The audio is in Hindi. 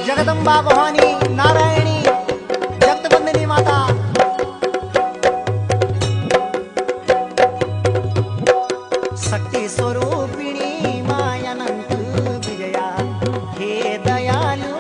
जगदंबा भवानी नारायणी जगतवंदिनी माता शक्ती स्वरूपिणी मायानंत विजया हे दयालु